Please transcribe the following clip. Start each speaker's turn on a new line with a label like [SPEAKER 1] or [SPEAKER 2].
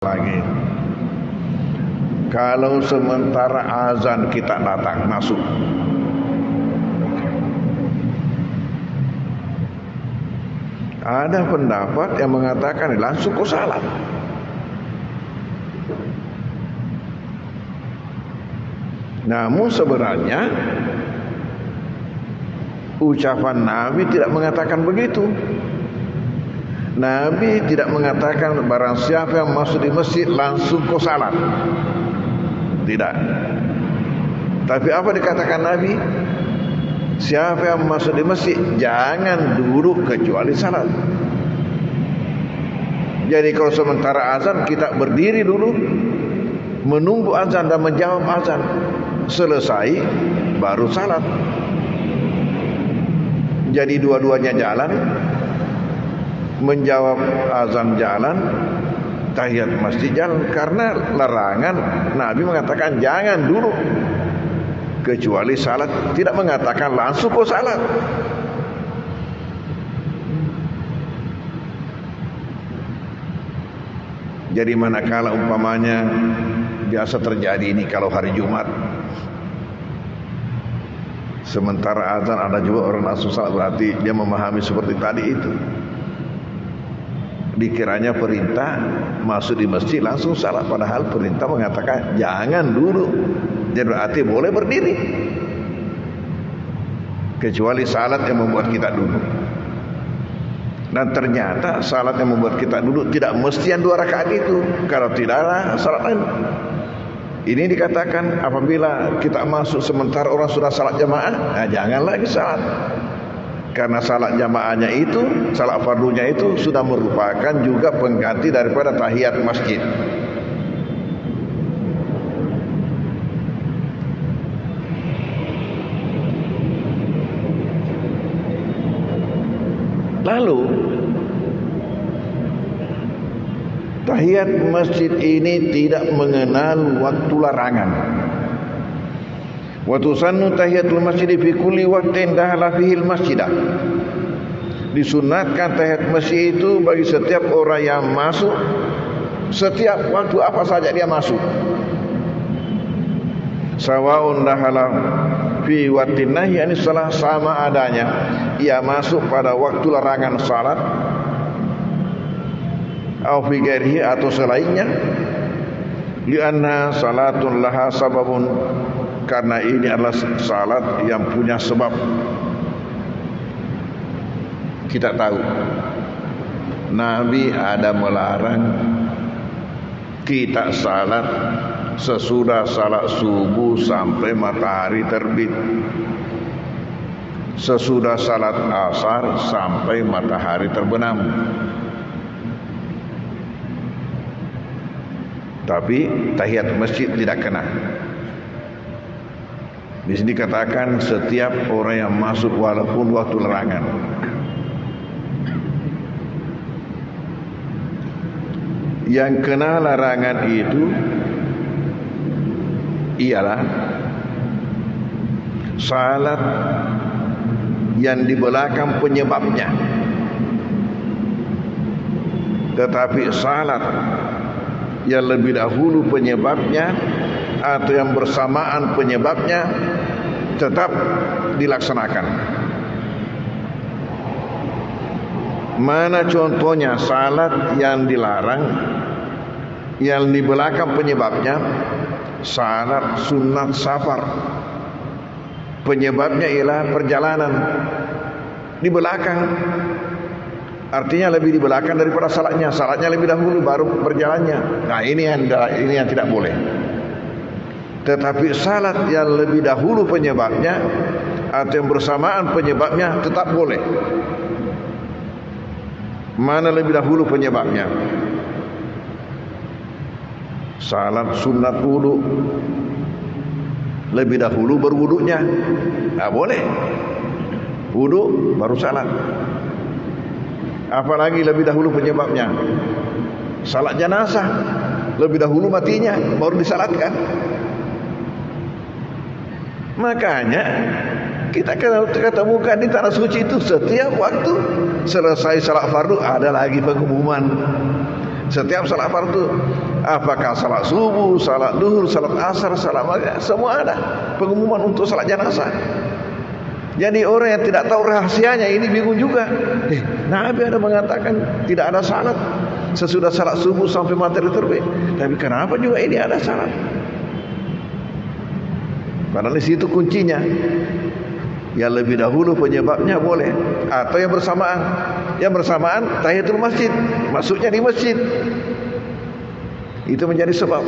[SPEAKER 1] lagi. Kalau sementara azan kita datang masuk, ada pendapat yang mengatakan langsung kau salat. Namun sebenarnya ucapan Nabi tidak mengatakan begitu. Nabi tidak mengatakan barang siapa yang masuk di masjid langsung kau salat. Tidak. Tapi apa dikatakan Nabi? Siapa yang masuk di masjid jangan duduk kecuali salat. Jadi kalau sementara azan kita berdiri dulu menunggu azan dan menjawab azan. Selesai baru salat. Jadi dua-duanya jalan. Menjawab azan jalan, tahiyat masjid jalan. Karena larangan Nabi mengatakan jangan duduk kecuali salat, tidak mengatakan langsung kau salat. Jadi manakala umpamanya biasa terjadi ini kalau hari Jumat, sementara azan ada juga orang langsung salat, berarti dia memahami seperti tadi itu. Dikiranya perintah masuk di masjid langsung salat, padahal perintah mengatakan jangan duduk. Jadi berarti boleh berdiri kecuali salat yang membuat kita duduk. Dan ternyata salat yang membuat kita duduk tidak mesti yang 2 rakaat itu. Kalau tidaklah salat lain. Ini dikatakan apabila kita masuk sementara orang sudah salat jamaah, jangan lagi salat. Karena salat jamaahnya itu, salat fardunya itu sudah merupakan juga pengganti daripada tahiyat masjid. Lalu tahiyat masjid ini tidak mengenal waktu larangan. Wa tusannu tahiyatul masjid fi kulli waqtin dakhala fihi al-masjid. Disunatkan tahiyat masjid itu bagi setiap orang yang masuk, setiap waktu apa saja dia masuk. Sawaun dakhala fi waqtin nahi ani salah, sama adanya ia masuk pada waktu larangan salat au fi ghairihi atau selainnya, lianna salatun laha sababun, karena ini adalah salat yang punya sebab. Kita tahu Nabi ada melarang kita salat sesudah salat subuh sampai matahari terbit, sesudah salat asar sampai matahari terbenam. Tapi tahiyat masjid tidak kena. Di sini dikatakan setiap orang yang masuk walaupun waktu larangan. Yang kena larangan itu ialah salat yang di belakang penyebabnya. Tetapi salat yang lebih dahulu penyebabnya atau yang bersamaan penyebabnya tetap dilaksanakan. Mana contohnya salat yang dilarang yang di belakang penyebabnya? Salat sunat safar, penyebabnya ialah perjalanan di belakang, artinya lebih di belakang daripada salatnya. Salatnya lebih dahulu baru berjalannya. Nah ini yang tidak boleh. Tetapi salat yang lebih dahulu penyebabnya atau yang bersamaan penyebabnya tetap boleh. Mana lebih dahulu penyebabnya? Salat sunat wudu, lebih dahulu berwudunya, boleh. Wudu baru salat. Apalagi lebih dahulu penyebabnya? Salat jenazah, lebih dahulu matinya baru disalatkan. Makanya kita ketemukan di tanah suci itu setiap waktu selesai salat fardu ada lagi pengumuman Setiap salat fardu, apakah salat subuh, salat duhur, salat asar, salat maghrib, semua ada pengumuman untuk salat jenazah. Jadi orang yang tidak tahu rahasianya ini bingung juga. Nabi ada mengatakan tidak ada salat sesudah salat subuh sampai matahari terbit. Tapi kenapa juga ini ada salat? Padahal di situ kuncinya. Yang lebih dahulu penyebabnya boleh, atau yang bersamaan. Yang bersamaan tahiyatul masjid, masuknya di masjid. Itu menjadi sebab.